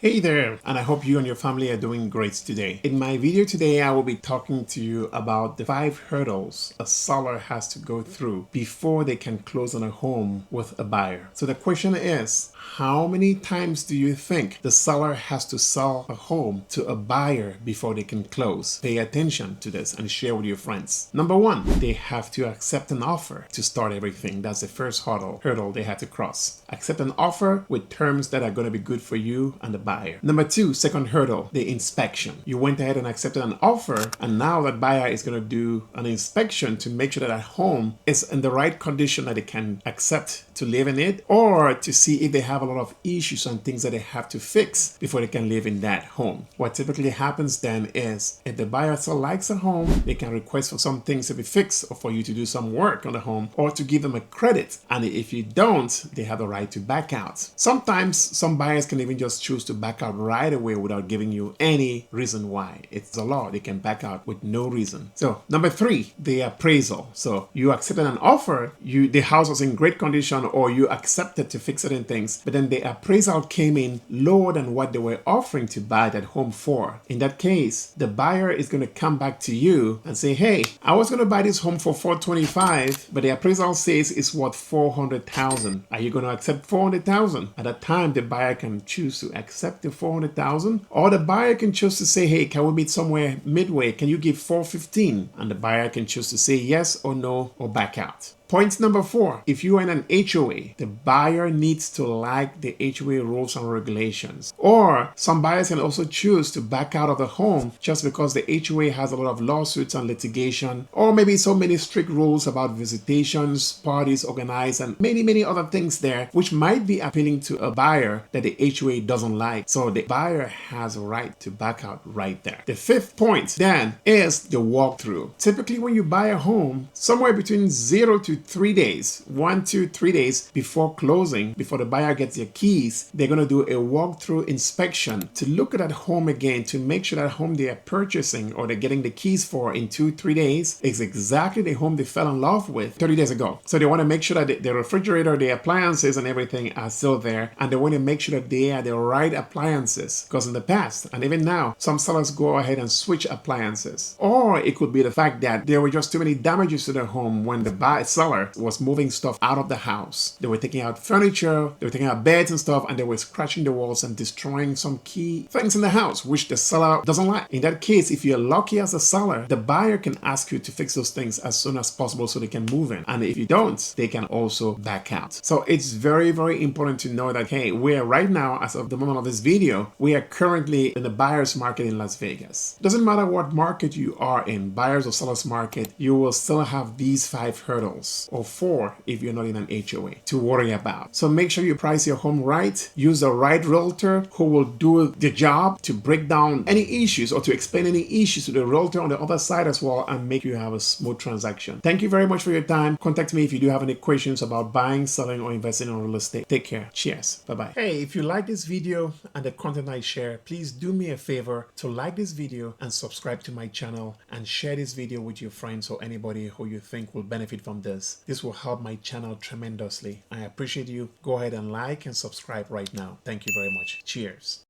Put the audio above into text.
Hey there, and I hope you and your family are doing great today. In my video today, I will be talking to you about the 5 hurdles a seller has to go through before they can close on a home with a buyer. So the question is, how many times do you think the seller has to sell a home to a buyer before they can close? Pay attention to this and share with your friends. Number 1, they have to accept an offer to start everything. That's the first hurdle they have to cross. Accept an offer with terms that are going to be good for you and the buyer. Number 2, second hurdle, the inspection. You went ahead and accepted an offer, and now that buyer is going to do an inspection to make sure that that home is in the right condition that they can accept to live in it, or to see if they have a lot of issues and things that they have to fix before they can live in that home. What typically happens then is, if the buyer still likes a home, they can request for some things to be fixed or for you to do some work on the home or to give them a credit. And if you don't, they have the right to back out. Sometimes some buyers can even just choose to back out right away without giving you any reason why. It's the law. They can back out with no reason. So number 3, the appraisal. So you accepted an offer, the house was in great condition, or you accepted to fix certain things, but then the appraisal came in lower than what they were offering to buy that home for. In that case, the buyer is going to come back to you and say, hey, I was going to buy this home for $425, but the appraisal says it's worth $400,000. Are you going to accept $400,000? At that time, the buyer can choose to accept the $400,000, or the buyer can choose to say, hey, can we meet somewhere midway? Can you give $415,000? And the buyer can choose to say yes or no or back out. Point number 4, if you are in an HOA, the buyer needs to like the HOA rules and regulations. Or some buyers can also choose to back out of the home just because the HOA has a lot of lawsuits and litigation, or maybe so many strict rules about visitations, parties organized, and many other things there, which might be appealing to a buyer that the HOA doesn't like. So the buyer has a right to back out right there. The 5th point then is the walkthrough. Typically when you buy a home, somewhere between 0 to 3 days, 1 to 3 days before closing, before the buyer gets their keys, they're going to do a walkthrough inspection to look at that home again, to make sure that home they are purchasing or they're getting the keys for in 2-3 days is exactly the home they fell in love with 30 days ago. So they want to make sure that the refrigerator, the appliances and everything are still there, and they want to make sure that they are the right appliances, because in the past and even now, some sellers go ahead and switch appliances. Or it could be the fact that there were just too many damages to the home when the seller was moving stuff out of the house. They were taking out furniture, they were taking out beds and stuff, and they were scratching the walls and destroying some key things in the house, which the seller doesn't like. In that case, if you're lucky as a seller, the buyer can ask you to fix those things as soon as possible so they can move in. And if you don't, they can also back out. So it's very important to know that, hey, we're right now, as of the moment of this video, we are currently in the buyer's market in Las Vegas. Doesn't matter what market you are in, buyer's or seller's market, you will still have these 5 hurdles, or 4 if you're not in an HOA, to worry about. So make sure you price your home right, use the right realtor who will do the job to break down any issues or to explain any issues to the realtor on the other side as well, and make you have a smooth transaction. Thank you very much for your time. Contact me if you do have any questions about buying, selling, or investing in real estate. Take care. Cheers. Bye-bye. Hey, if you like this video and the content I share, please do me a favor to like this video and subscribe to my channel, and share this video with your friends or anybody who you think will benefit from this. This will help my channel tremendously. I appreciate you. Go ahead and like and subscribe right now. Thank you very much. Cheers.